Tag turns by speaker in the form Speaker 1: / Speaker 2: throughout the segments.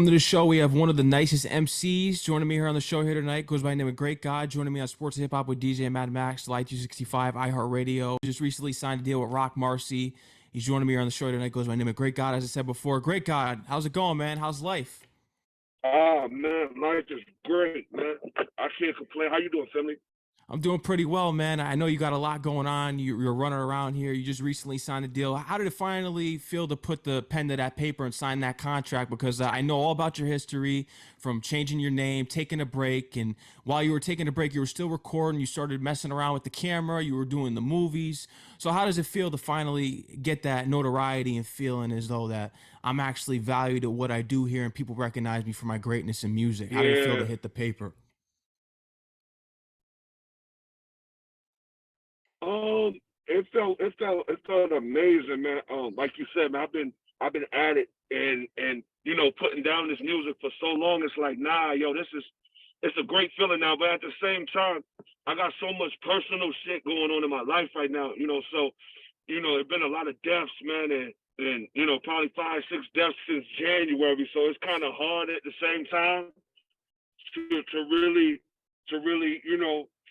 Speaker 1: Welcome to the show. We have one of the nicest MCs joining me here on the show here tonight. Goes by the name of GREA8GAWD. Joining me on Sports Hip Hop with DJ Mad Max, Light 265, iHeartRadio. Just recently signed a deal with Roc Marci. He's joining me here on the show tonight. Goes by the name of GREA8GAWD, as I said before. GREA8GAWD, how's it going, man? How's life?
Speaker 2: Ah man, life is great, man. I can't complain. How you doing, family?
Speaker 1: I'm doing pretty well, man. I know you got a lot going on. You're running around here. You just recently signed a deal. How did it finally feel to put the pen to that paper and sign that contract? Because I know all about your history, from changing your name, taking a break, and while you were taking a break, you were still recording. You started messing around with the camera. You were doing the movies. So how does it feel to finally get that notoriety and feeling as though that I'm actually valued at what I do here and people recognize me for my greatness in music? How did it feel to
Speaker 2: Yeah.
Speaker 1: hit the paper?
Speaker 2: Um, it felt amazing, man. Like you said, man, I've been at it and putting down this music for so long. It's like, nah, yo, it's a great feeling now, but at the same time, I got so much personal shit going on in my life right now, so it's been a lot of deaths, man, and probably 5, 6 deaths since January. So it's kind of hard at the same time to really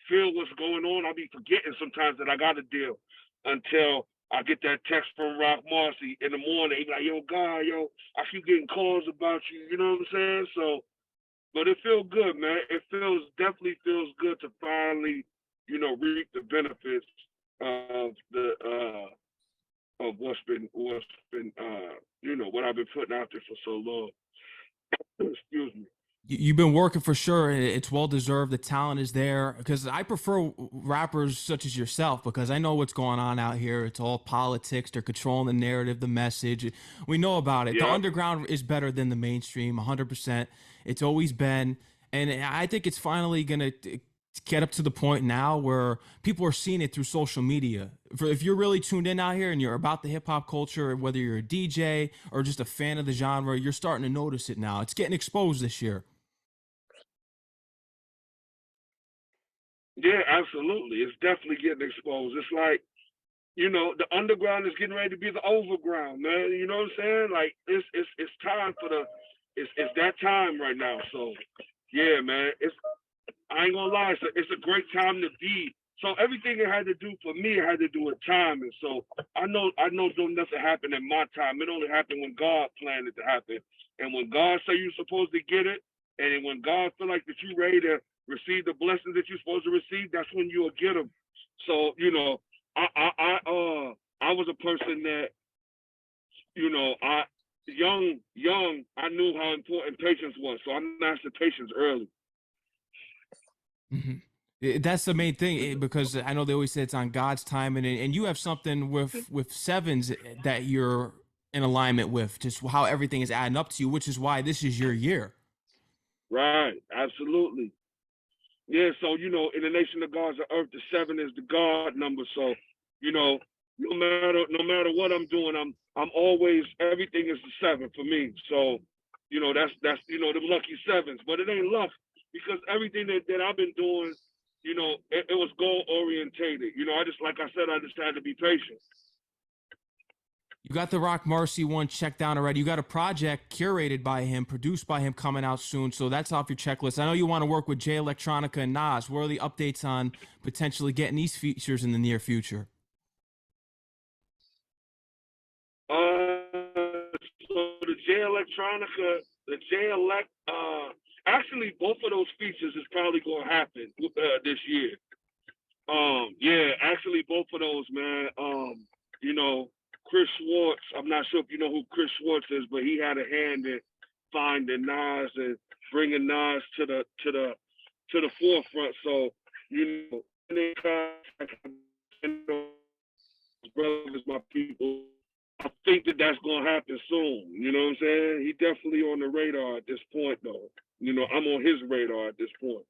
Speaker 2: feel what's going on. I be forgetting sometimes that I got a deal until I get that text from Roc Marci in the morning. He like, yo, God, yo, I keep getting calls about you. You know what I'm saying? So, but it feels good, man. It definitely feels good to finally, reap the benefits of the of what's been what I've been putting out there for so long. Excuse me.
Speaker 1: You've been working for sure, and it's well deserved. The talent is there because I prefer rappers such as yourself because I know what's going on out here. It's all politics. They're controlling the narrative, the message. We know about it. The
Speaker 2: Yep.
Speaker 1: underground is better than the mainstream, 100%. It's always been, and I think it's finally gonna get up to the point now where people are seeing it through social media. If you're really tuned in out here and you're about the hip hop culture, whether you're a DJ or just a fan of the genre, you're starting to notice it now. It's getting exposed this year.
Speaker 2: Yeah, absolutely. It's definitely getting exposed. It's like, the underground is getting ready to be the overground, man. You know what I'm saying? Like it's time for it's that time right now. So yeah, man. I ain't gonna lie, it's a great time to be. So everything it had to do for me, it had to do with timing. So I know don't nothing happen in my time. It only happened when God planned it to happen. And when God say you're supposed to get it, and when God feel like that you ready to receive the blessings that you're supposed to receive, that's when you'll get them. So I was a person that I young I knew how important patience was. So I mastered patience early.
Speaker 1: Mhm. That's the main thing because I know they always say it's on God's time, and you have something with sevens that you're in alignment with, just how everything is adding up to you, which is why this is your year.
Speaker 2: Right, absolutely. Yeah, so in the nation of gods of earth, the seven is the God number. So, you know, no matter what I'm doing, I'm always everything is the seven for me. So, that's the lucky sevens. But it ain't luck because everything that I've been doing, it was goal orientated. I just like I said, I just had to be patient.
Speaker 1: You got the Roc Marci one checked down already. You got a project curated by him, produced by him, coming out soon. So that's off your checklist. I know you want to work with Jay Electronica and Nas. What are the updates on potentially getting these features in the near future?
Speaker 2: So the J Electronica, the J Elect, actually both of those features is probably gonna happen this year. Yeah, actually both of those, man. You know, Chris Schwartz. I'm not sure if you know who Chris Schwartz is, but he had a hand in finding Nas and bringing Nas to the forefront. So you know, brothers, my people. I think that that's gonna happen soon. You know what I'm saying? He definitely on the radar at this point, though. I'm on his radar at this point.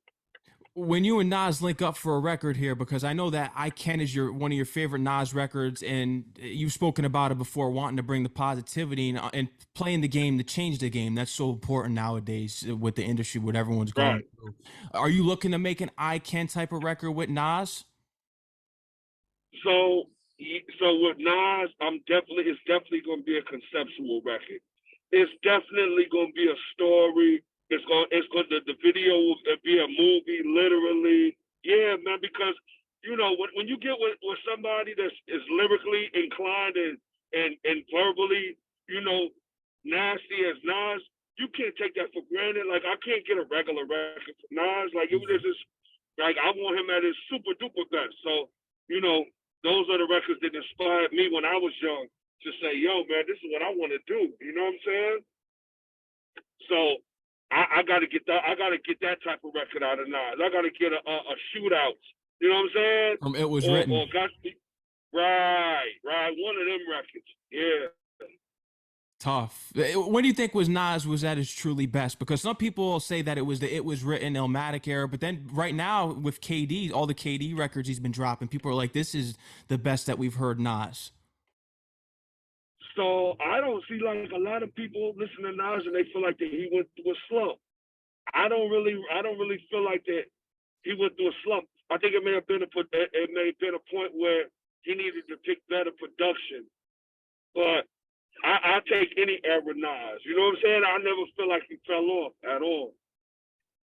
Speaker 1: When you and Nas link up for a record here, because I know that I Can is your one of your favorite Nas records, and you've spoken about it before, wanting to bring the positivity and playing the game to change the game. That's so important nowadays with the industry, what everyone's going
Speaker 2: Right.
Speaker 1: through. Are you looking to make an I Can type of record with Nas?
Speaker 2: So, so with Nas, it's definitely gonna be a conceptual record. it's definitely gonna be a story. The video will be a movie, literally. Yeah, man, because when you get with somebody that is lyrically inclined and verbally, nasty as Nas, you can't take that for granted. Like, I can't get a regular record from Nas. Like, it was just like, I want him at his super duper best. So, those are the records that inspired me when I was young to say, yo, man, this is what I want to do. You know what I'm saying? So I got to get that. I got to get that type of record out of Nas. I got to get a Shootout. You know what I'm saying?
Speaker 1: It Was Written.
Speaker 2: Right. One of them records. Yeah.
Speaker 1: Tough. When do you think Nas was at his truly best? Because some people say that it was the It Was Written Illmatic era, but then right now with KD, all the KD records he's been dropping, people are like, this is the best that we've heard Nas.
Speaker 2: So I don't see, like, a lot of people listen to Nas and they feel like that he went through a slump. I don't really feel like that he went through a slump. I think it may have been a point where he needed to pick better production. But I take any era Nas. You know what I'm saying? I never feel like he fell off at all.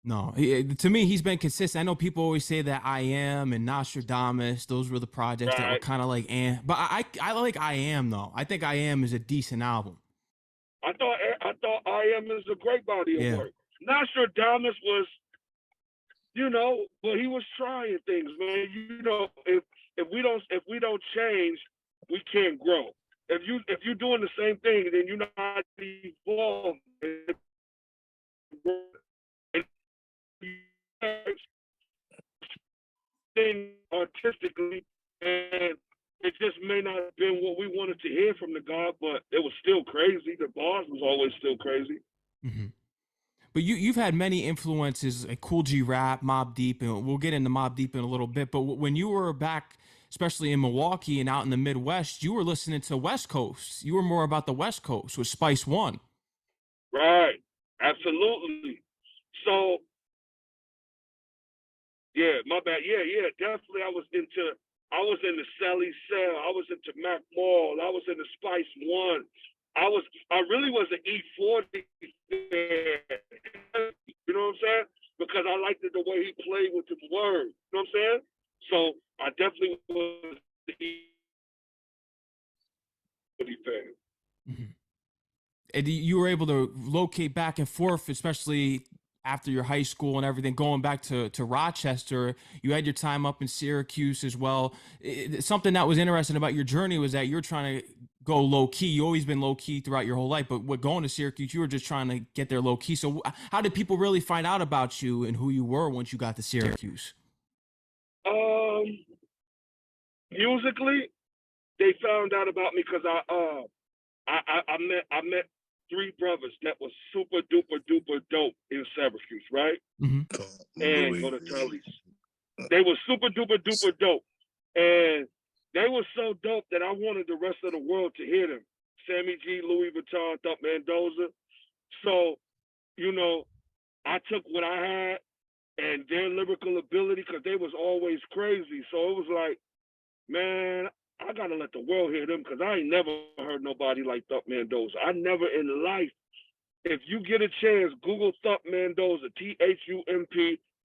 Speaker 1: No, to me, he's been consistent. I know people always say that I Am and Nostradamus, those were the projects that were kind of like, but I like I Am though. I think I Am is a decent album.
Speaker 2: I thought I Am is a great body of work. Nostradamus was, but he was trying things, man. If we don't change, we can't grow. If you're doing the same thing, then you're not evolving. Thing artistically, and it just may not have been what we wanted to hear from the God, but it was still crazy. The bars was always still crazy.
Speaker 1: Mm-hmm. But you've had many influences, like Cool G Rap, Mobb Deep, and we'll get into Mobb Deep in a little bit. But when you were back, especially in Milwaukee and out in the Midwest, you were listening to West Coast. You were more about the West Coast with Spice One.
Speaker 2: Right. Absolutely. So, yeah, my bad. Yeah, definitely. I was into Sally Cell. I was into Mac Mall. I was into Spice One. I really was an E40 fan. You know what I'm saying? Because I liked the way he played with the words. You know what I'm saying? So I definitely was the E40 fan.
Speaker 1: Mm-hmm. And you were able to locate back and forth, especially after your high school and everything, going back to Rochester. You had your time up in Syracuse as well. Something that was interesting about your journey was that you're trying to go low key. You always been low key throughout your whole life, but with going to Syracuse, you were just trying to get there low key. So how did people really find out about you and who you were once you got to Syracuse?
Speaker 2: Musically, they found out about me because I met three brothers that was super duper duper dope in Syracuse, right?
Speaker 1: Mm-hmm.
Speaker 2: And go to Tully's. They were super duper duper dope, and they were so dope that I wanted the rest of the world to hear them. Sammy G, Louis Vuitton, Thump Mendoza. So, I took what I had and their lyrical ability, because they was always crazy. So it was like, man, I gotta let the world hear them, because I ain't never heard nobody like Thump Mendoza. I never in life. If you get a chance, Google Thump Mendoza,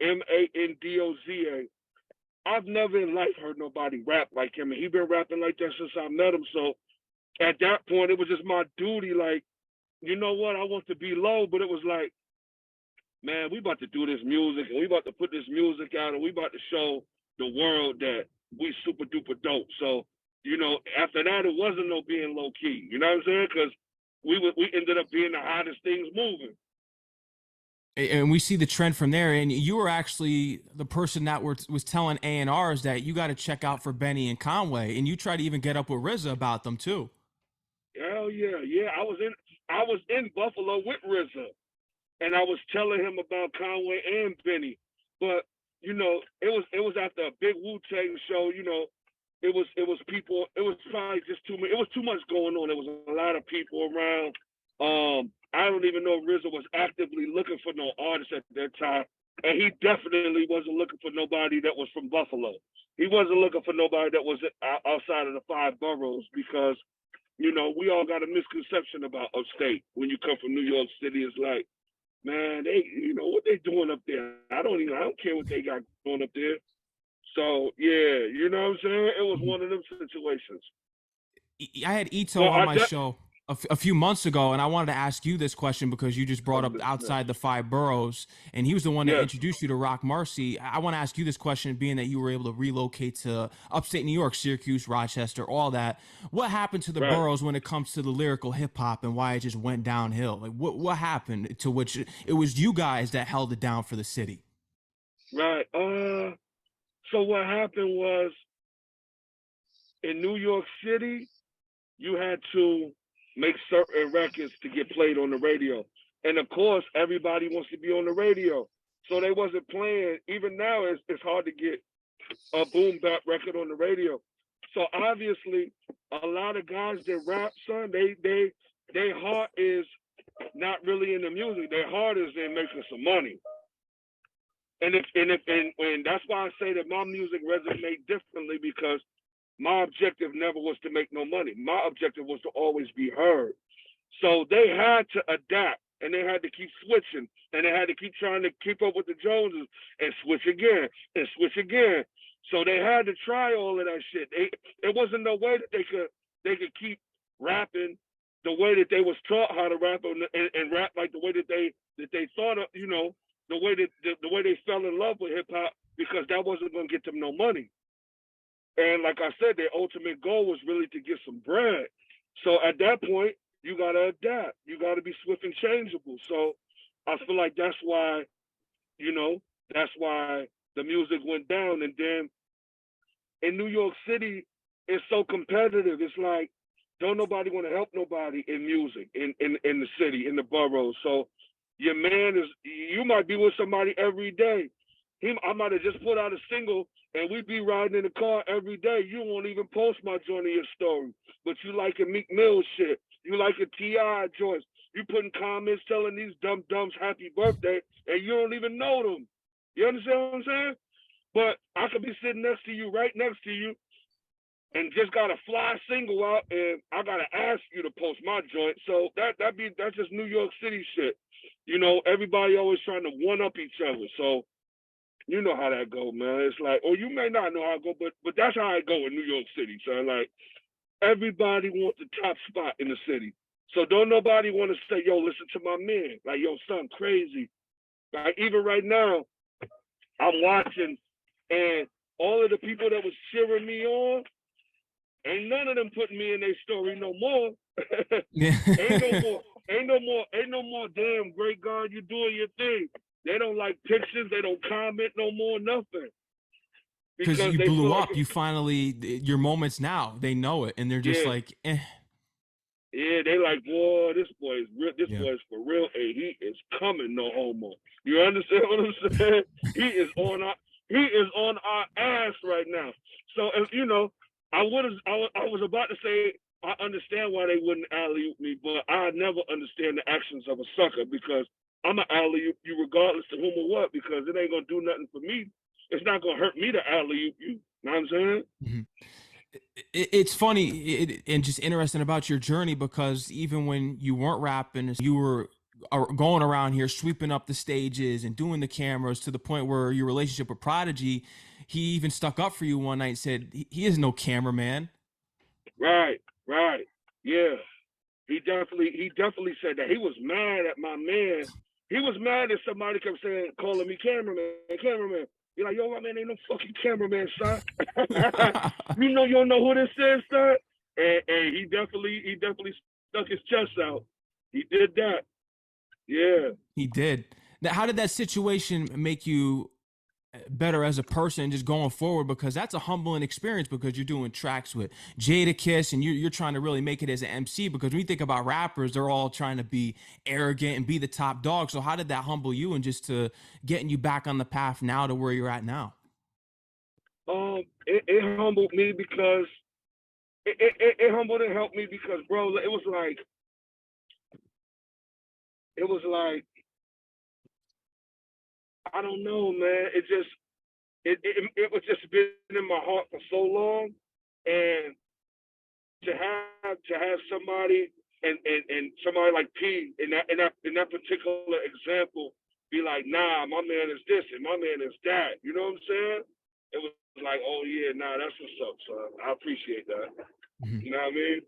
Speaker 2: ThumpMandoza. I've never in life heard nobody rap like him, and he been rapping like that since I met him. So at that point, it was just my duty. Like, you know what? I want to be low, but it was like, man, we about to do this music, and we about to put this music out, and we about to show the world that we super duper dope. So, after that, it wasn't no being low key. You know what I'm saying? Because we ended up being the hottest things moving.
Speaker 1: And we see the trend from there. And you were actually the person that was telling A&Rs that you got to check out for Benny and Conway, and you tried to even get up with RZA about them too.
Speaker 2: Hell yeah. I was in Buffalo with RZA, and I was telling him about Conway and Benny. But it was after a big Wu-Tang show. It was people. It was probably just too much. It was too much going on. There was a lot of people around. I don't even know if RZA was actively looking for no artist at that time. And he definitely wasn't looking for nobody that was from Buffalo. He wasn't looking for nobody that was outside of the 5 boroughs, because You know, we all got a misconception about upstate. When you come from New York City, it's like, man, they, you know, what they doing up there? I don't care what they got going up there. So yeah, you know what I'm saying? It was
Speaker 1: Mhm.
Speaker 2: one of them situations.
Speaker 1: I had Ito
Speaker 2: But
Speaker 1: on my show a few months ago, and I wanted to ask you this question because you just brought
Speaker 2: I'm
Speaker 1: up
Speaker 2: listening.
Speaker 1: outside the five boroughs, and he was the one that
Speaker 2: Yes,
Speaker 1: introduced you to Roc Marci. I want to ask you this question, being that you were able to relocate to upstate New York, Syracuse, Rochester, all that. What happened to the
Speaker 2: right,
Speaker 1: boroughs when it comes to the lyrical hip hop and why it just went downhill? Like, what happened to which it was you guys that held it down for the city?
Speaker 2: right. So what happened was in New York City, you had to make certain records to get played on the radio. And of course, everybody wants to be on the radio. So they wasn't playing. Even now, it's hard to get a boom bap record on the radio. So obviously, a lot of guys that rap, son, they heart is not really in the music. Their heart is in making some money. And that's why I say that my music resonates differently because my objective never was to make no money. My objective was to always be heard. So they had to adapt and they had to keep switching and they had to keep trying to keep up with the Joneses and switch again and switch again. So they had to try all of that shit. It wasn't no way that they could keep rapping the way that they was taught how to rap and rap like the way that they thought of, you know, the way that the way they fell in love with hip hop because that wasn't gonna get them no money. And like I said, their ultimate goal was really to get some bread. So at that point, you gotta adapt. You gotta be swift and changeable. So I feel like that's why, you know, that's why the music went down. And then in New York City, it's so competitive. It's like don't nobody want to help nobody in music in the city, in the boroughs. So your man is you might be with somebody every day. I might have just put out a single and we'd be riding in the car every day. You won't even post my joint in your story. But you like a Meek Mill shit. You like a T.I. joint. You putting comments telling these dumb dumbs happy birthday and you don't even know them. You understand what I'm saying? But I could be sitting next to you, right next to you, and just got a fly single out, and I gotta ask you to post my joint. So that's just New York City shit. You know, everybody always trying to one up each other. So you know how that go, man. It's like, or you may not know how it go, but that's how I go in New York City. So like everybody wants the top spot in the city. So don't nobody want to say, yo, listen to my man. Like, yo, son, crazy. Like even right now, I'm watching, and all of the people that was cheering me on, ain't none of them putting me in their story no more.
Speaker 1: Yeah.
Speaker 2: ain't no more. Ain't no more. Damn, great God, you doing your thing. They don't like pictures. They don't comment no more. Nothing
Speaker 1: Because
Speaker 2: because
Speaker 1: you
Speaker 2: they
Speaker 1: blew
Speaker 2: feel like,
Speaker 1: up, you finally your moments now. They know it, and they're just
Speaker 2: yeah,
Speaker 1: like, eh.
Speaker 2: yeah. They like, boy, this boy is real. This
Speaker 1: Yeah.
Speaker 2: boy is for real, and he is coming no homo. You understand what I'm saying? He is on our. He is on our ass right now. So if you know, I was about to say I understand why they wouldn't alley oop me, but I never understand the actions of a sucker because I'm an alley oop you regardless of whom or what because it ain't gonna do nothing for me. It's not gonna hurt me to alley oop you. Know what I'm saying?
Speaker 1: Mhm. It's funny and just interesting about your journey because even when you weren't rapping, you were going around here sweeping up the stages and doing the cameras to the point where your relationship with Prodigy, he even stuck up for you one night and said he is no cameraman.
Speaker 2: Right, right. Yeah. He definitely said that. He was mad at my man. He was mad that somebody kept saying, calling me cameraman, cameraman. You're like, yo, my man ain't no fucking cameraman, son. You don't know who this is, son. And he definitely stuck his chest out. He did that. Yeah.
Speaker 1: He did. Now, how did that situation make you better as a person just going forward, because that's a humbling experience because you're doing tracks with Jadakiss and you're trying to really make it as an MC, because when you think about rappers, they're all trying to be arrogant and be the top dog. So how did that humble you and just to getting you back on the path now to where you're at now?
Speaker 2: It humbled me because it humbled and helped me because, bro, it was like I don't know, man. It was just been in my heart for so long, and to have somebody and somebody like P in that particular example be like, nah, my man is this and my man is that. You know what I'm saying? It was like, oh yeah, nah, that's what's up, son. I appreciate that.
Speaker 1: Mhm.
Speaker 2: You know what I mean?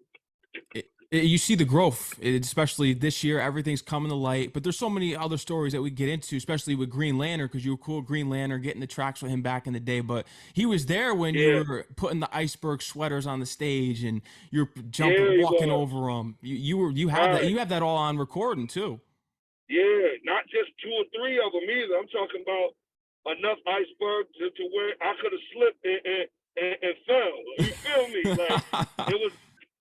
Speaker 1: You see the growth, especially this year. Everything's coming to light, but there's so many other stories that we get into, especially with Green Lantern, because you were cool Green Lantern getting the tracks with him back in the day. But he was there when you
Speaker 2: Yeah,
Speaker 1: were putting the Iceberg sweaters on the stage and you're
Speaker 2: yeah,
Speaker 1: jumping,
Speaker 2: he
Speaker 1: walking
Speaker 2: was.
Speaker 1: over them. You have that.
Speaker 2: Right.
Speaker 1: You have that all on recording too.
Speaker 2: Yeah, not just two or three of them either. I'm talking about enough Iceberg to where I could have slipped and fell. You feel me? Like it was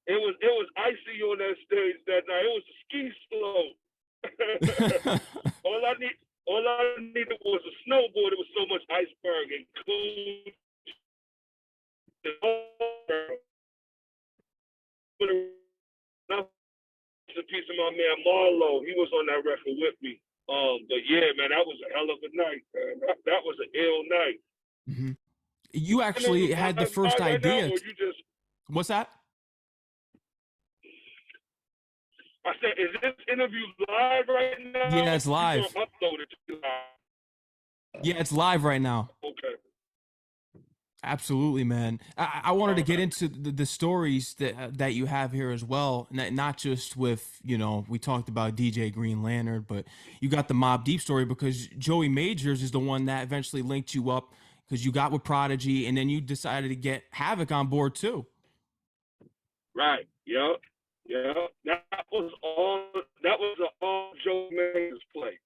Speaker 2: it was icy on that stage that night. It was a ski slope. all I need all I needed was a snowboard. It was so much iceberg and cool. A piece of my man Marlo. He was on that record with me. But yeah, man, that was a hell of a night, man. That was an ill night.
Speaker 1: Mhm. You
Speaker 2: You
Speaker 1: actually had the first
Speaker 2: right now,
Speaker 1: idea.
Speaker 2: or you just?
Speaker 1: What's that?
Speaker 2: I said, is this interview live right now?
Speaker 1: Yeah, it's
Speaker 2: You
Speaker 1: live.
Speaker 2: gonna upload it to live?
Speaker 1: Yeah, it's live right now.
Speaker 2: Okay.
Speaker 1: Absolutely, man. I wanted to get into the stories that you have here as well, not just with, we talked about DJ Green Lantern, but you got the Mobb Deep story because Joey Majors is the one that eventually linked you up because you got with Prodigy and then you decided to get Havoc on board too.
Speaker 2: Right. Yep. Yep. That was all Joe Majors play.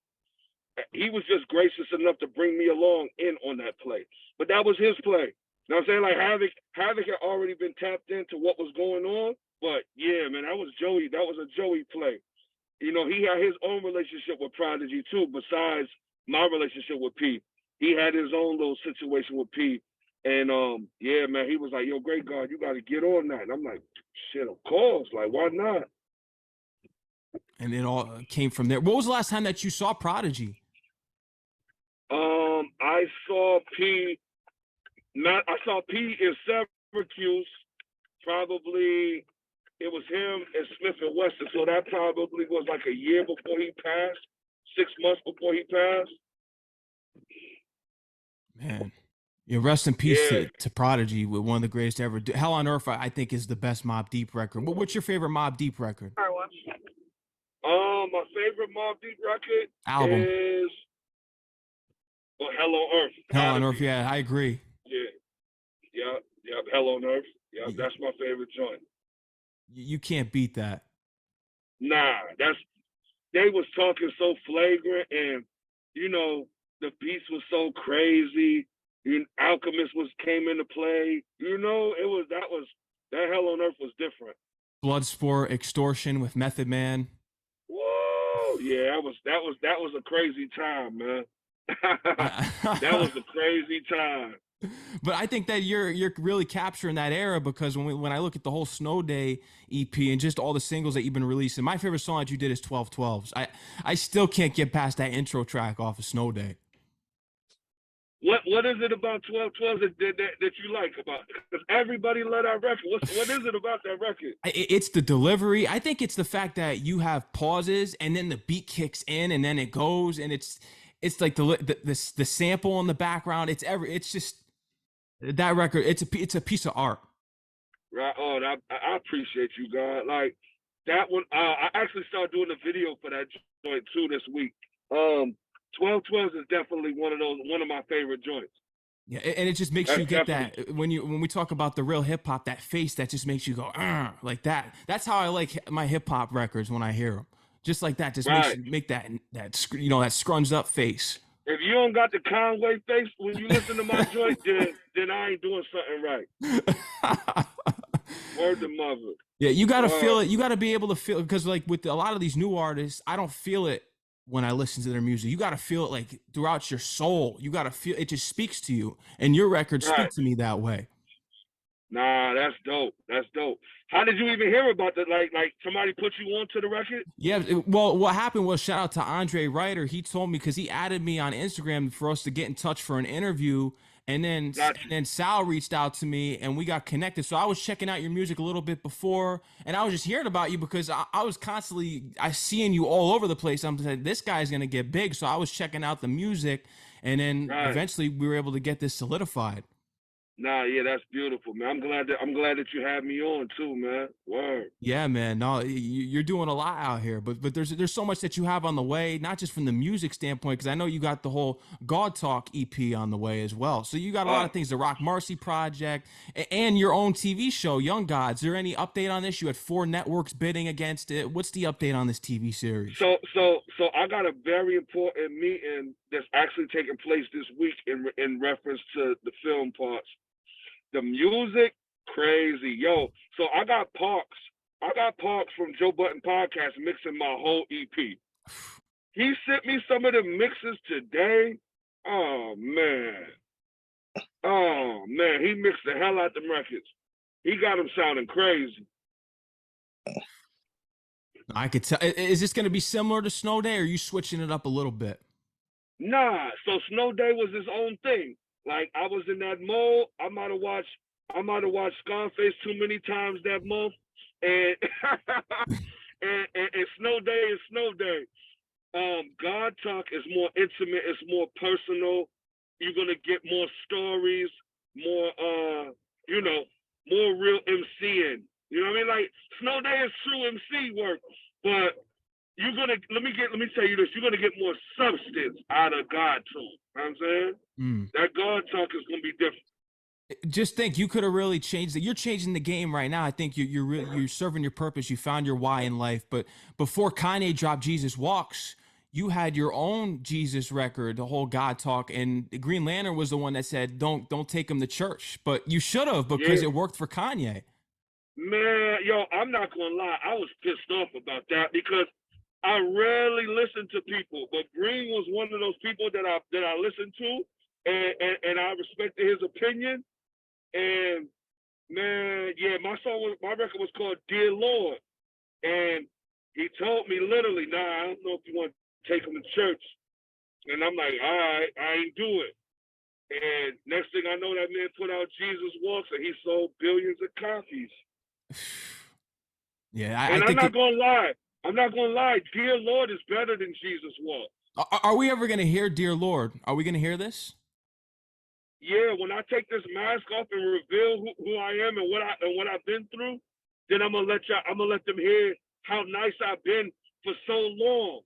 Speaker 2: He was just gracious enough to bring me along in on that play. But that was his play. You know what I'm saying? Like Havoc had already been tapped into what was going on. But yeah, man, that was Joey. That was a Joey play. He had his own relationship with Prodigy too, besides my relationship with P. He had his own little situation with P. And yeah, man, he was like, yo, Great God, you gotta get on that. And I'm like, shit, of course. Like, why not?
Speaker 1: And it all came from there. What was the last time that you saw Prodigy?
Speaker 2: I saw P. I saw P in Syracuse. Probably it was him and Smith and Wesson. So that probably was like a year before he passed, 6 months before he passed.
Speaker 1: Man, rest in peace
Speaker 2: Yeah.
Speaker 1: to Prodigy with one of the greatest ever. Hell on Earth, I think, is the best Mobb Deep record. What's your favorite Mobb Deep record?
Speaker 2: My favorite Mobb Deep record
Speaker 1: Album.
Speaker 2: is Hell on Earth.
Speaker 1: Hell on Earth, yeah, I agree.
Speaker 2: Yeah. Hell on Earth. Yeah, that's my favorite joint.
Speaker 1: You can't beat that.
Speaker 2: Nah, they was talking so flagrant, and the beats was so crazy. Alchemist came into play. That Hell on Earth was different.
Speaker 1: Bloodsport, Extortion with Method Man.
Speaker 2: Whoa, yeah, that was a crazy time, man. That was a crazy time.
Speaker 1: But I think that you're really capturing that era because when I look at the whole Snow Day EP and just all the singles that you've been releasing, my favorite song that you did is 1212s. I still can't get past that intro track off of Snow Day.
Speaker 2: What is it about 1212 that you like about it? Because everybody love that record. What is it about that record?
Speaker 1: It's the delivery. I think it's the fact that you have pauses and then the beat kicks in and then it goes and it's like the sample in the background. It's just that record. It's a piece of art. Right.
Speaker 2: Oh, I appreciate you, God. Like that one. I actually started doing a video for that joint too this week. 1212 is definitely one of my favorite joints.
Speaker 1: Yeah, and it just makes you get that when we talk about the real hip hop, that face that just makes you go like that. That's how I like my hip hop records when I hear them. Just like that, just makes you make that that scrunched up face.
Speaker 2: If you don't got the Conway face when you listen to my joint, then I ain't doing something right. Word to mother.
Speaker 1: Yeah, you gotta feel it. You gotta be able to feel it because like with a lot of these new artists, I don't feel it when I listen to their music. You got to feel it like throughout your soul. You got to feel it just speaks to you, and your records speak to me that way.
Speaker 2: Nah, that's dope. That's dope. How did you even hear about that? Like somebody put you onto the record?
Speaker 1: Yeah. Well, what happened was shout out to Andre Ryder. He told me because he added me on Instagram for us to get in touch for an interview. And then Sal reached out to me and we got connected. So I was checking out your music a little bit before, and I was just hearing about you because I was constantly seeing you all over the place. I'm saying this guy's gonna get big. So I was checking out the music, and then
Speaker 2: Right.
Speaker 1: eventually we were able to get this solidified.
Speaker 2: Nah, yeah, that's beautiful, man. I'm glad that you had me on too, man. Word.
Speaker 1: Yeah, man. No, you're doing a lot out here, but there's so much that you have on the way, not just from the music standpoint, because I know you got the whole Gawd Talk EP on the way as well. So you got a lot of things, the Roc Marci project, and your own TV show, Young Gawds. Is there any update on this? You had 4 networks bidding against it. What's the update on this TV series?
Speaker 2: So I got a very important meeting that's actually taking place this week in reference to the film parts. The music, crazy, yo. So I got Parks from Joe Button Podcast mixing my whole EP. He sent me some of the mixes today. Oh man, he mixed the hell out them records. He got them sounding crazy.
Speaker 1: I could tell. Is this going to be similar to Snow Day, or are you switching it up a little bit?
Speaker 2: Nah, so Snow Day was his own thing. Like I was in that mode. I might have watched Scarface too many times that month, and and Snow Day is Snow Day. Gawd Talk is more intimate. It's more personal. You're gonna get more stories, more more real MCing. You know what I mean? Like Snow Day is true MC work, but you're gonna let me tell you this. You're gonna get more substance out of Gawd Talk. You know what I'm saying? That Gawd Talk is gonna be different.
Speaker 1: Just think, you could have really changed it. You're changing the game right now. I think you're serving your purpose. You found your why in life. But before Kanye dropped Jesus Walks, you had your own Jesus record, the whole Gawd Talk, and Green Lantern was the one that said, "Don't take him to church." But you should have, because it worked for Kanye.
Speaker 2: Man, yo, I'm not gonna lie. I was pissed off about that because I rarely listen to people, but Green was one of those people that I listened to, and I respected his opinion. And man, yeah, my record was called Dear Lord, and he told me literally, "Nah, I don't know if you want to take him to church." And I'm like, "All right, I ain't do it." And next thing I know, that man put out Jesus Walks, and he sold billions of copies.
Speaker 1: Yeah,
Speaker 2: I'm not gonna lie. Dear Lord is better than Jesus Walks.
Speaker 1: Are we ever gonna hear Dear Lord? Are we gonna hear this?
Speaker 2: Yeah, when I take this mask off and reveal who I am and what I've been through, then I'm gonna let them hear how nice I've been for so long.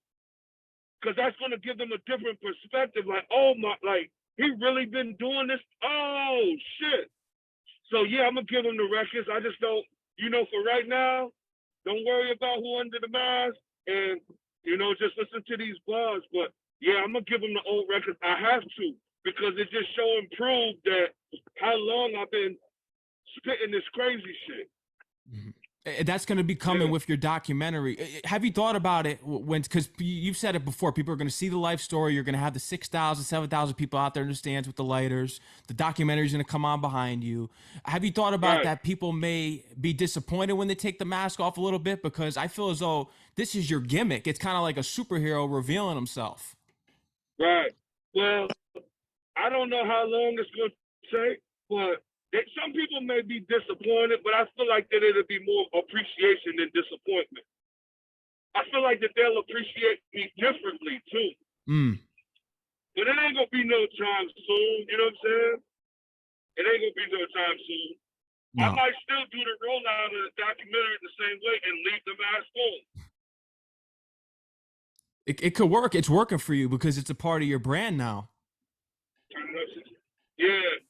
Speaker 2: Cause that's gonna give them a different perspective. Like, oh my, like he really been doing this. Oh shit. So yeah, I'm gonna give them the records. I just don't, for right now, don't worry about who under the mask, and just listen to these bars. But yeah, I'm gonna give them the old records. I have to, because it just show and prove that how long I've been spitting this crazy shit.
Speaker 1: That's going to be coming with your documentary. Have you thought about it because you've said it before, people are going to see the life story. You're going to have the 6,000, 7,000 people out there in the stands with the lighters. The documentary is going to come on behind you. Have you thought about that people may be disappointed when they take the mask off a little bit? Because I feel as though this is your gimmick. It's kind of like a superhero revealing himself.
Speaker 2: Right. Well, I don't know how long it's going to take, but some people may be disappointed, but I feel like that it'll be more appreciation than disappointment. I feel like that they'll appreciate me differently too. But it ain't gonna be no time soon. You know what I'm saying? It ain't gonna be no time soon. No. I might still do the rollout of the documentary the same way and leave the mask on.
Speaker 1: It could work. It's working for you because it's a part of your brand now.
Speaker 2: Yeah.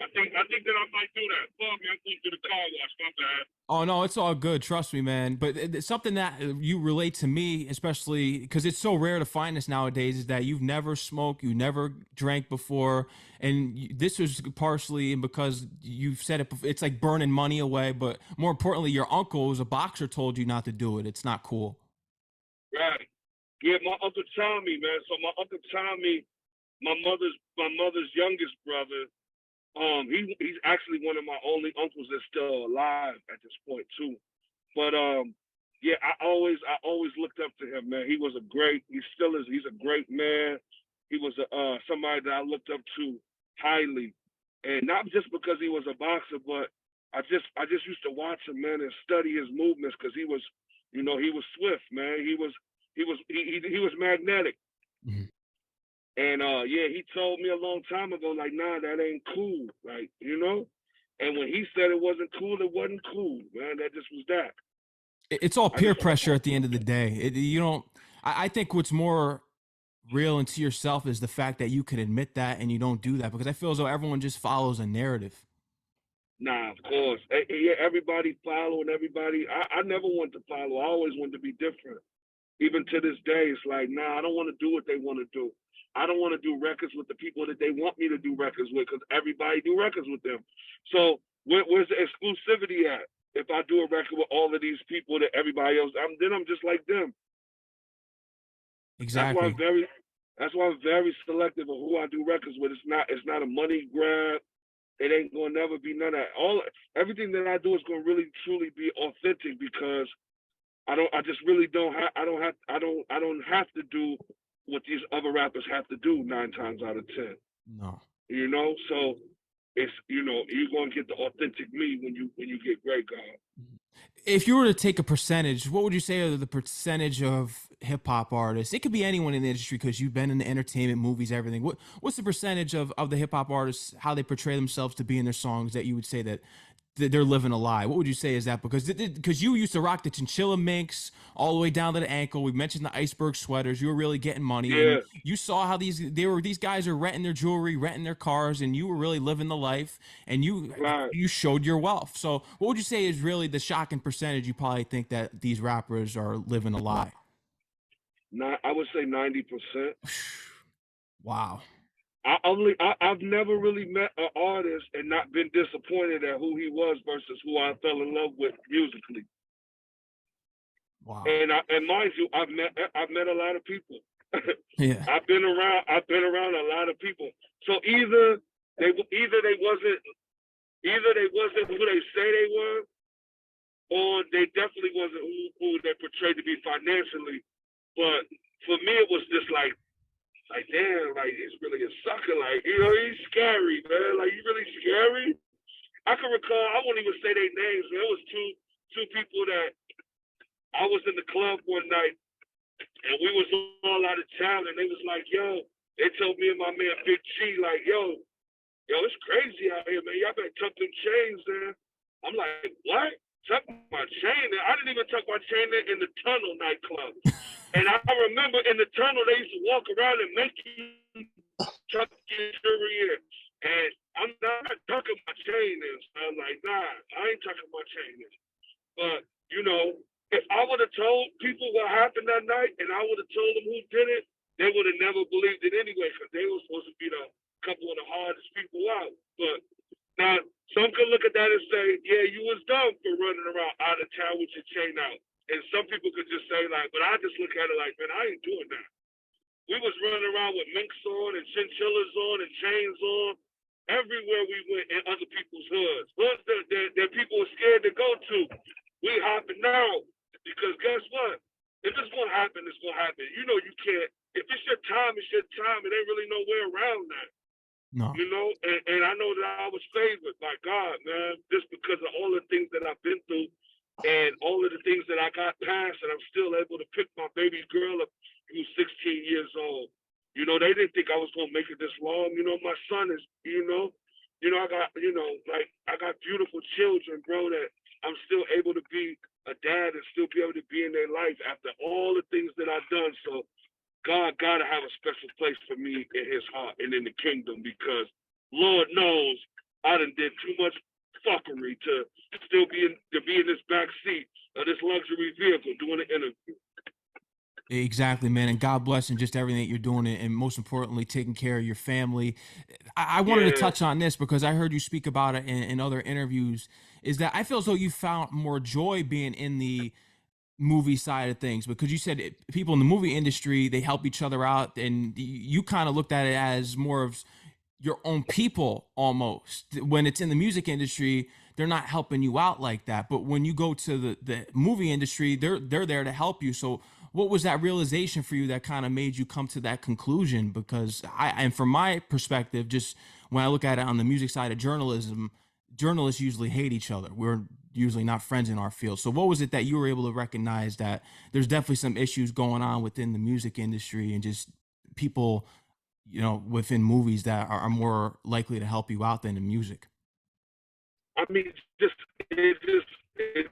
Speaker 2: I think that I might do that. Fuck me, I'm going to the car wash. My bad.
Speaker 1: Oh no, it's all good. Trust me, man. But it's something that you relate to me, especially because it's so rare to find this nowadays, is that you've never smoked, you never drank before, and this was partially because you've said it. It's like burning money away, but more importantly, your uncle, who's a boxer, told you not to do it. It's not cool.
Speaker 2: Right. Yeah, my Uncle Tommy, man. So my Uncle Tommy, my mother's youngest brother. He's actually one of my only uncles that's still alive at this point too. But yeah, I always looked up to him, man. He still is. He's a great man. He was somebody that I looked up to highly. and not just because he was a boxer, but I just used to watch him, man, and study his movements because he was, he was swift, man. He was magnetic.
Speaker 1: Mhm.
Speaker 2: And yeah, he told me a long time ago, like, nah, that ain't cool, like, And when he said it wasn't cool, it wasn't cool, man. That just was that.
Speaker 1: It's all
Speaker 2: I
Speaker 1: peer
Speaker 2: just,
Speaker 1: pressure at the end of the day. You don't. I think what's more real into yourself is the fact that you can admit that and you don't do that, because I feel as though everyone just follows a narrative.
Speaker 2: nah, of course. Yeah, everybody following everybody. I never wanted to follow. I always wanted to be different. Even to this day, it's like, nah, I don't want to do what they want to do. I don't want to do records with the people that they want me to do records with, because everybody do records with them. So where's the exclusivity at? If I do a record with all of these people that everybody else, then I'm just like them. That's why
Speaker 1: Exactly.
Speaker 2: I'm very selective of who I do records with. It's not a money grab. It ain't gonna never be none of that. Everything that I do is gonna really truly be authentic, because I just really don't have to do what these other rappers have to do 9 times out of 10.
Speaker 1: No.
Speaker 2: So it's you're gonna get the authentic me when you get GREA8GAWD.
Speaker 1: If you were to take a percentage, what would you say are the percentage of hip hop artists? It could be anyone in the industry, because you've been in the entertainment, movies, everything. What's the percentage of the hip hop artists, how they portray themselves to be in their songs, that you would say that they're living a lie? What would you say is that? Because you used to rock the chinchilla minks all the way down to the ankle. We mentioned the Iceberg sweaters. You were really getting money, and
Speaker 2: Yeah,
Speaker 1: you saw how these guys are renting their jewelry, renting their cars, and you were really living the life, and
Speaker 2: right.
Speaker 1: you showed your wealth. So what would you say is really the shocking percentage you probably think that these rappers are living a lie?
Speaker 2: I would say 90%.
Speaker 1: Wow.
Speaker 2: I've never really met an artist and not been disappointed at who he was versus who I fell in love with musically.
Speaker 1: Wow.
Speaker 2: And mind you, I've met a lot of people.
Speaker 1: Yeah.
Speaker 2: I've been around a lot of people. So either they wasn't who they say they were, or they definitely wasn't who they portrayed to be financially. But for me, it was just like damn, like it's really a sucker. Like, he's scary, man. Like, you really scary. I can recall, I won't even say their names, man. It was two people that I was in the club one night, and we was all out of town, and they was like, yo, they told me and my man Big G, like, yo, it's crazy out here, man. Y'all better tuck them chains, man. I'm like, what? Tuck my chain in? I didn't even tuck my chain in the Tunnel nightclub. And I remember in the Tunnel, they used to walk around and make you tuck your jewelry in. And I'm not tucking my chain in. So I'm like, nah, I ain't tucking my chain in. But, if I would have told people what happened that night, and I would have told them who did it, they would have never believed it anyway, because they were supposed to be the couple of the hardest people out. But now, some could look at that and say, yeah, you was dumb for running around out of town with your chain out. And some people could just say, like, but I just look at it like, man, I ain't doing that. We was running around with minks on and chinchillas on and chains on everywhere we went in other people's hoods. Hoods that people were scared to go to. We hopping out, because guess what? If it's going to happen, it's going to happen. You can't. If it's your time, it's your time. It ain't really no way around that.
Speaker 1: No.
Speaker 2: And I know that I was favored by God, man, just because of all the things that I've been through and all of the things that I got past, and I'm still able to pick my baby girl up who's 16 years old. They didn't think I was going to make it this long. My son is, I got beautiful children, bro, that I'm still able to be a dad and still be able to be in their life after all the things that I've done. So God gotta have a special place for me in his heart and in the kingdom, because Lord knows I done did too much fuckery to still be in this back seat of this luxury vehicle doing an interview.
Speaker 1: Exactly, man. And God bless, and just everything that you're doing, and most importantly, taking care of your family. I wanted to touch on this because I heard you speak about it in other interviews, is that I feel as though you found more joy being in the movie side of things, because you said people in the movie industry, they help each other out, and you kind of looked at it as more of your own people almost. When it's in the music industry, they're not helping you out like that, but when you go to the movie industry, they're there to help you. So what was that realization for you that kind of made you come to that conclusion? Because and from my perspective, just when I look at it on the music side of journalism, journalists usually hate each other. We're usually not friends in our field. So what was it that you were able to recognize that there's definitely some issues going on within the music industry and just people, within movies that are more likely to help you out than in music?
Speaker 2: I mean, it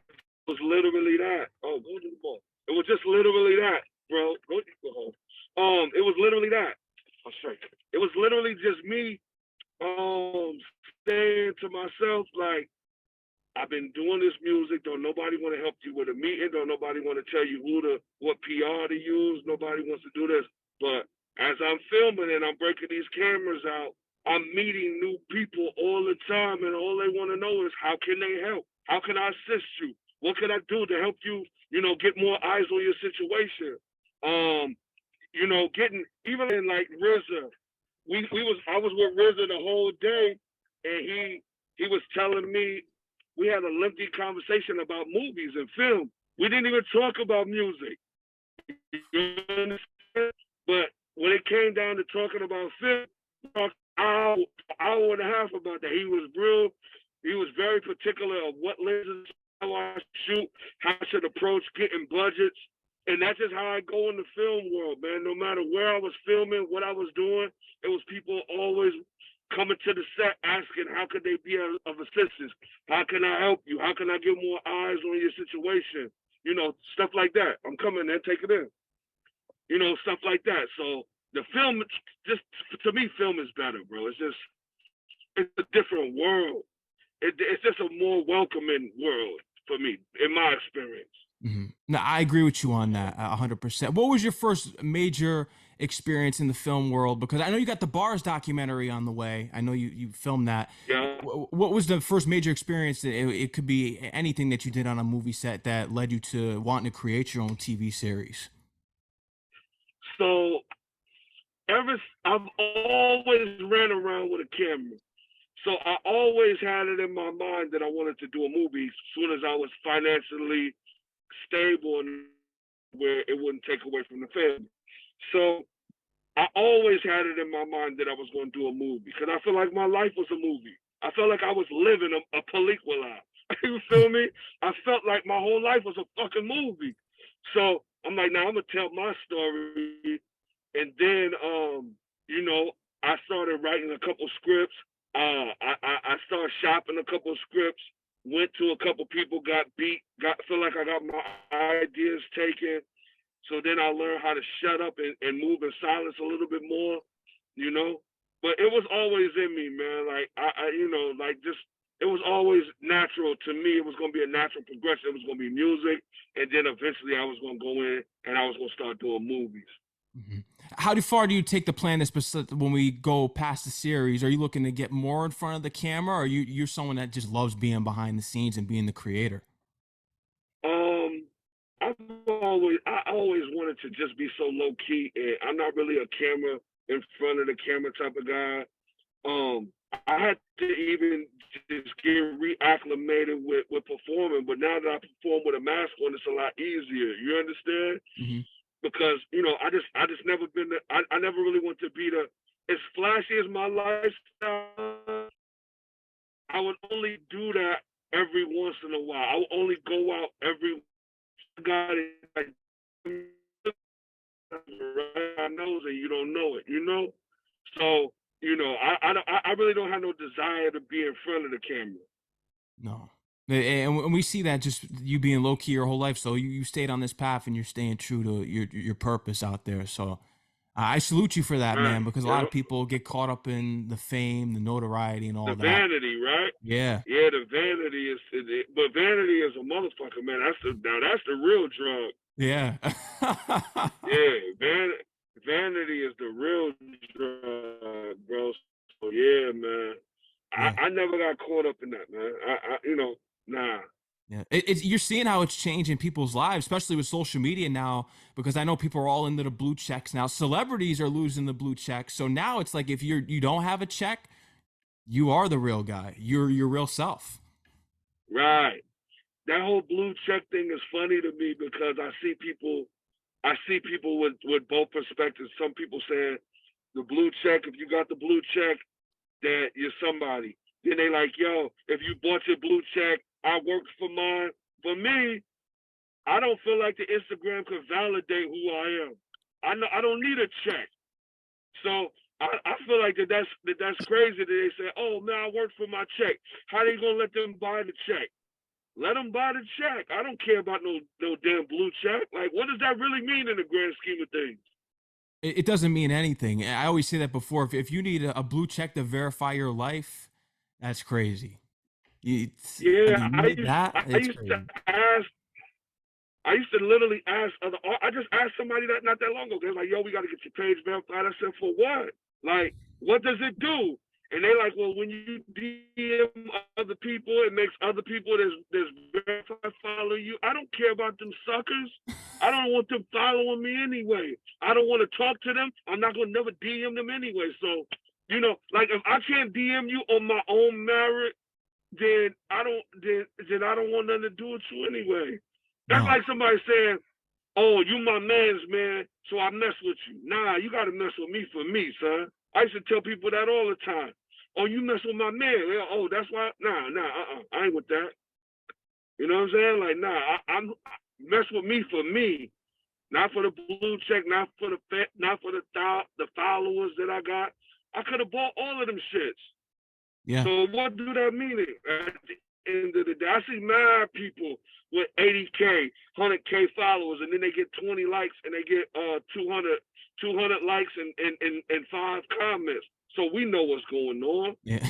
Speaker 2: was literally that. Oh, go to the ball. It was just literally that, bro. Go home. It was literally that. I'm straight. It was literally just me saying to myself, like, I've been doing this music. Don't nobody want to help you with a meeting. Don't nobody want to tell you what PR to use. Nobody wants to do this. But as I'm filming and I'm breaking these cameras out, I'm meeting new people all the time, and all they want to know is how can they help? How can I assist you? What can I do to help you? Get more eyes on your situation. Getting even in like RZA, I was with RZA the whole day, and he was telling me we had a lengthy conversation about movies and film. We didn't even talk about music. You understand? But when it came down to talking about film, we talked an hour and a half about that. He was very particular of what lenses, how I shoot, how I should approach getting budgets. And that's just how I go in the film world, man. No matter where I was filming, what I was doing, it was people always coming to the set asking how could they be of assistance? How can I help you? How can I get more eyes on your situation? Stuff like that. I'm coming there, take it in. Stuff like that. So the film, just to me, film is better, bro. It's a different world. It's just a more welcoming world for me, in my experience.
Speaker 1: No, I agree with you on that 100%. What was your first major experience in the film world? Because I know you got the Bars documentary on the way. I know you filmed that.
Speaker 2: Yeah.
Speaker 1: What was the first major experience? It could be anything that you did on a movie set that led you to wanting to create your own TV series.
Speaker 2: So I've always ran around with a camera. So I always had it in my mind that I wanted to do a movie as soon as I was financially stable and where it wouldn't take away from the family. So I always had it in my mind that I was going to do a movie because I feel like my life was a movie. I felt like I was living a película. You feel me? I felt like my whole life was a fucking movie. So I'm like, now I'm gonna tell my story, and then I started writing a couple scripts. I started shopping a couple scripts. Went to a couple people, got beat. Feel like I got my ideas taken. So then I learned how to shut up and move in silence a little bit more, But it was always in me, man. Like it was always natural to me. It was gonna be a natural progression. It was gonna be music, and then eventually I was gonna go in and I was gonna start doing movies.
Speaker 1: Mm-hmm. How far do you take the plan when we go past the series? Are you looking to get more in front of the camera, or you're someone that just loves being behind the scenes and being the creator?
Speaker 2: I always wanted to just be so low key, and I'm not really a camera in front of the camera type of guy. I had to even just get reacclimated with performing, but now that I perform with a mask on, it's a lot easier. You understand?
Speaker 1: Mm-hmm.
Speaker 2: Because I just never been. I never really want to be as flashy as my lifestyle. I would only do that every once in a while. I would only go out every guy like right nose and you don't know it. So I really don't have no desire to be in front of the camera.
Speaker 1: No. And we see that just you being low key your whole life. So you stayed on this path and you're staying true to your purpose out there. So I salute you for that, man, because a lot of people get caught up in the fame, the notoriety, and all
Speaker 2: the
Speaker 1: that.
Speaker 2: Vanity, right?
Speaker 1: Yeah.
Speaker 2: Yeah, the vanity but vanity is a motherfucker, man. That's the real drug.
Speaker 1: Yeah.
Speaker 2: Yeah, vanity is the real drug, bro. So yeah, man.
Speaker 1: Yeah.
Speaker 2: I never got caught up in that, man. Nah.
Speaker 1: Yeah, you're seeing how it's changing people's lives, especially with social media now, because I know people are all into the blue checks now. Celebrities are losing the blue checks. So now it's like if you don't have a check, you are the real guy. You're your real self.
Speaker 2: Right. That whole blue check thing is funny to me because I see people I see people with both perspectives. Some people saying the blue check, if you got the blue check, that you're somebody. Then they like, yo, if you bought your blue check, I worked for mine. For me, I don't feel like the Instagram could validate who I am. I don't need a check. So I feel like that's crazy that they say, oh man, I worked for my check. How they gonna let them buy the check? Let them buy the check. I don't care about no damn blue check. Like, what does that really mean in the grand scheme of things?
Speaker 1: It doesn't mean anything. I always say that before. If you need a blue check to verify your life, that's crazy. I
Speaker 2: Yeah,
Speaker 1: mean, you need that?
Speaker 2: I
Speaker 1: It's
Speaker 2: used to
Speaker 1: crazy.
Speaker 2: ask. I used to literally ask other. I just asked somebody that not that long ago. They're like, "Yo, we got to get your page verified." I said, "For what? Like, what does it do?" And they like, "Well, when you DM other people, it makes other people that's verified follow you. I don't care about them suckers. I don't want them following me anyway. I don't want to talk to them. I'm not gonna never DM them anyway. So, you know, like if I can't DM you on my own merit, then I don't want nothing to do with you anyway." That's
Speaker 1: No.
Speaker 2: like somebody saying, "Oh, you my man's man, so I mess with you." Nah, you gotta mess with me for me, son. I used to tell people that all the time. "Oh, you mess with my man." Yeah, oh, that's why. Nah, I ain't with that. You know what I'm saying? Like, nah, I'm mess with me for me, not for the blue check, not for the followers that I got. I could have bought all of them shits.
Speaker 1: Yeah.
Speaker 2: So what do that mean at the end of the day? I see mad people with 80K, 100K followers, and then they get 20 likes and they get 200 likes and 5 comments. So we know what's going on.
Speaker 1: Yeah.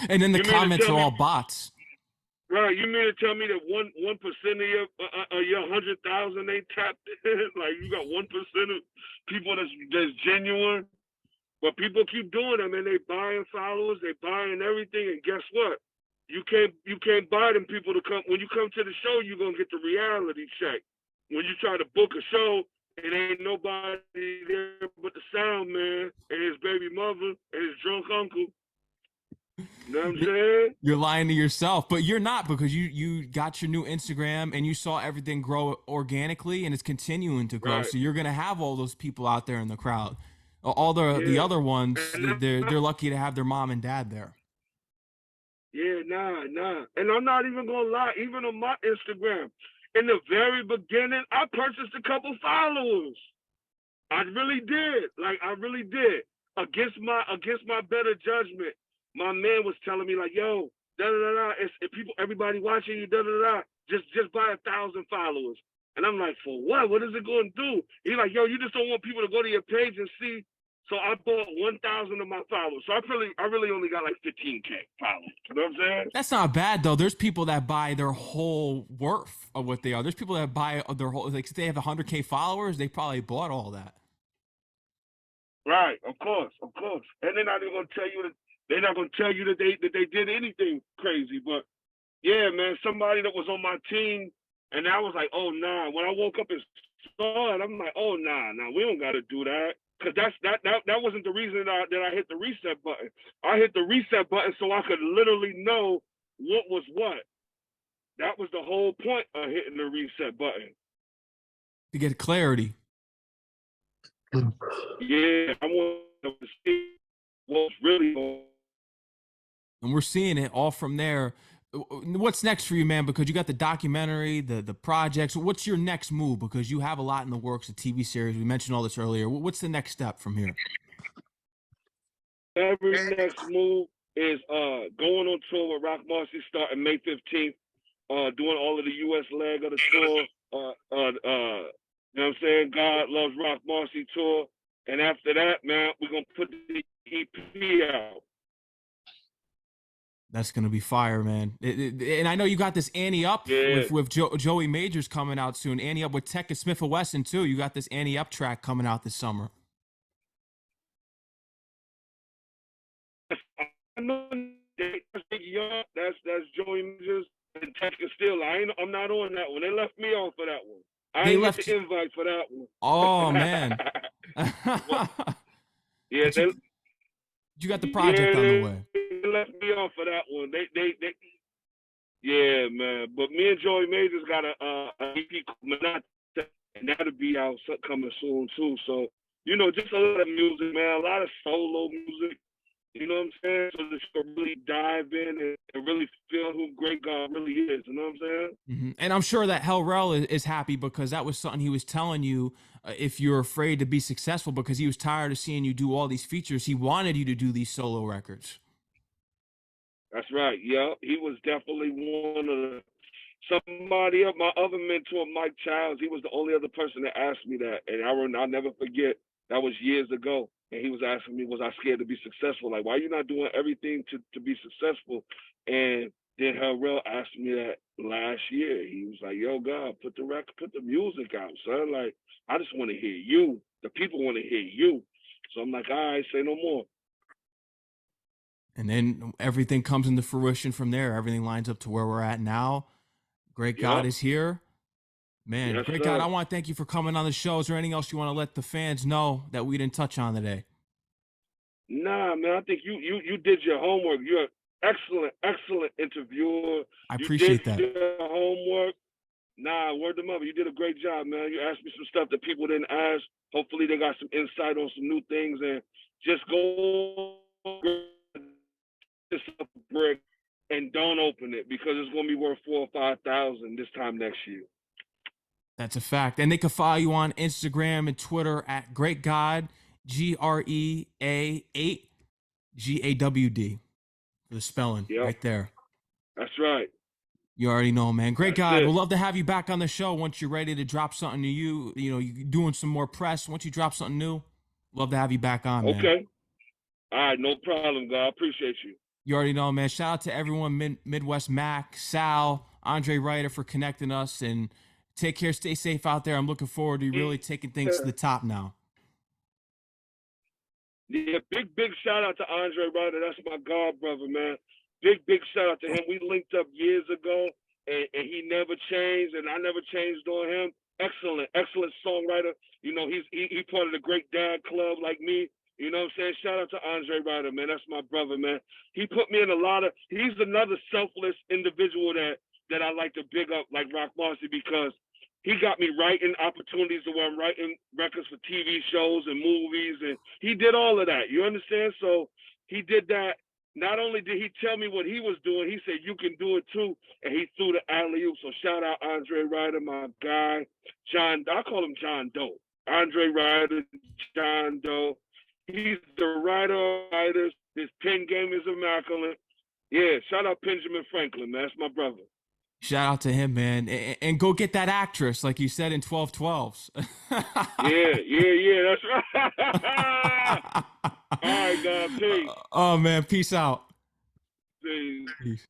Speaker 1: And then the
Speaker 2: You mean to
Speaker 1: comments
Speaker 2: tell
Speaker 1: are
Speaker 2: me,
Speaker 1: all bots.
Speaker 2: right? You mean to tell me that 1% of your 100,000 they tapped in? Like you got 1% of people that's genuine? But people keep doing them, and they buying followers, they buying everything, and guess what? You can't buy them people to come. When you come to the show, you're gonna get the reality check. When you try to book a show, it ain't nobody there but the sound man and his baby mother and his drunk uncle. You know what I'm saying?
Speaker 1: You're lying to yourself, but you're not, because you got your new Instagram and you saw everything grow organically and it's continuing to grow.
Speaker 2: Right.
Speaker 1: So you're gonna have all those people out there in the crowd. All the
Speaker 2: Yeah.
Speaker 1: other ones,
Speaker 2: And
Speaker 1: they're lucky to have their mom and dad there.
Speaker 2: yeah, nah. And I'm not even gonna lie, even on my Instagram, in the very beginning, I purchased a couple followers. I really did. Like I really did. Against my better judgment. My man was telling me like, yo, da da da da. It's people, everybody watching you, da da da. Just buy 1,000 followers. And I'm like, for what? What is it going to do? He's like, yo, you just don't want people to go to your page and see. So I bought 1,000 of my followers. So I really only got like 15K followers. You know what I'm saying?
Speaker 1: That's not bad though. There's people that buy their whole worth of what they are. There's people that buy their whole, like if they have 100K followers, they probably bought all that.
Speaker 2: Right, of course. And they're not even gonna tell you that they did anything crazy. But yeah, man, somebody that was on my team, and I was like, oh nah. When I woke up and saw it, I'm like, oh nah, we don't gotta do that. Cause that wasn't the reason that I hit the reset button. I hit the reset button so I could literally know what was what. That was the whole point of hitting the reset button.
Speaker 1: To get clarity.
Speaker 2: Yeah, I want to see what's really going on.
Speaker 1: And we're seeing it all from there. What's next for you, man? Because you got the documentary, the projects. What's your next move? Because you have a lot in the works, a TV series. We mentioned all this earlier. What's the next step from here?
Speaker 2: Every next move is going on tour with Roc Marci starting May 15th, doing all of the US leg of the tour. You know what I'm saying? God Loves Roc Marci tour. And after that, man, we're gonna put the EP out.
Speaker 1: That's gonna be fire, man. And I know you got this Annie Up
Speaker 2: Yeah.
Speaker 1: with Joey Majors coming out soon. Annie Up with Tech and Smith and Wesson too. You got this Annie Up track coming out this summer.
Speaker 2: I know that's Joey Majors and Tech and Still. I'm not on that one. They left me off for that one. I ain't get the invite for that one.
Speaker 1: Oh man.
Speaker 2: Yeah,
Speaker 1: you got the project on the way.
Speaker 2: They left me off for that one. They yeah, man. But me and Joey Majors got a EP called Manata. and that'll be out coming soon too. So you know, just a lot of music, man, a lot of solo music. You know what I'm saying? So that you can really dive in and really feel who Great God really is. You know what I'm saying?
Speaker 1: And I'm sure that Hell Rel is happy because that was something he was telling you if you're afraid to be successful because he was tired of seeing you do all these features. He wanted you to do these solo records.
Speaker 2: That's right. Yeah, he was definitely one of the somebody else. My other mentor, Mike Childs, he was the only other person that asked me that, and I'll never forget. That was years ago, and he was asking me, was I scared to be successful? Like, why are you not doing everything to be successful? And then Harrell asked me that last year. He was like, "Yo, God, put the music out, son. Like, I just want to hear you. The people want to hear you." So I'm like, "All right, say no more."
Speaker 1: And then everything comes into fruition from there. Everything lines up to where we're at now. Great God
Speaker 2: Yep.
Speaker 1: is here. Man,
Speaker 2: Yes,
Speaker 1: Great God,
Speaker 2: sir.
Speaker 1: I want to thank you for coming on the show. Is there anything else you want to let the fans know that we didn't touch on today?
Speaker 2: Nah, man, I think you did your homework. You're an excellent interviewer.
Speaker 1: I
Speaker 2: You did
Speaker 1: appreciate that.
Speaker 2: your homework. Nah, word them up. You did a great job, man. You asked me some stuff that people didn't ask. Hopefully, they got some insight on some new things, and just go this up a brick and don't open it because it's gonna be worth 4 or 5 thousand this time next year.
Speaker 1: That's a fact. And they can follow you on Instagram and Twitter at Great God, GREA8GAWD. For the spelling
Speaker 2: Yep,
Speaker 1: right there.
Speaker 2: that's right.
Speaker 1: You already know, man. Great
Speaker 2: That's
Speaker 1: God.
Speaker 2: it.
Speaker 1: We'll love to have you back on the show once you're ready to drop something to you. You know, you doing some more press. Once you drop something new, love to have you back on, man.
Speaker 2: Okay. All right, no problem, God. I appreciate you.
Speaker 1: You already know, man. Shout out to everyone, Midwest Mac, Sal, Andre Ryder for connecting us, and take care. Stay safe out there. I'm looking forward to really taking things to the top now.
Speaker 2: Yeah, big shout out to Andre Ryder. That's my god brother, man. Big shout out to him. We linked up years ago, and he never changed, and I never changed on him. Excellent songwriter. You know, he part of the Great Dad Club like me. You know what I'm saying? Shout out to Andre Ryder, man. That's my brother, man. He put me in a lot of. He's another selfless individual that I like to big up, like Roc Marci, because he got me writing opportunities to where I'm writing records for TV shows and movies, and he did all of that. You understand? So he did that. Not only did he tell me what he was doing, he said you can do it too, and he threw the alley oop. So shout out Andre Ryder, my guy, John. I call him John Doe. Andre Ryder, John Doe. He's the writer of writers. His pen game is immaculate. Yeah, shout out Benjamin Franklin, man. That's my brother.
Speaker 1: Shout out to him, man. And go get that actress, like you said in 12/12s.
Speaker 2: Yeah. That's right. All right, God. Peace.
Speaker 1: Oh, man. Peace out.
Speaker 2: Peace.
Speaker 1: Peace.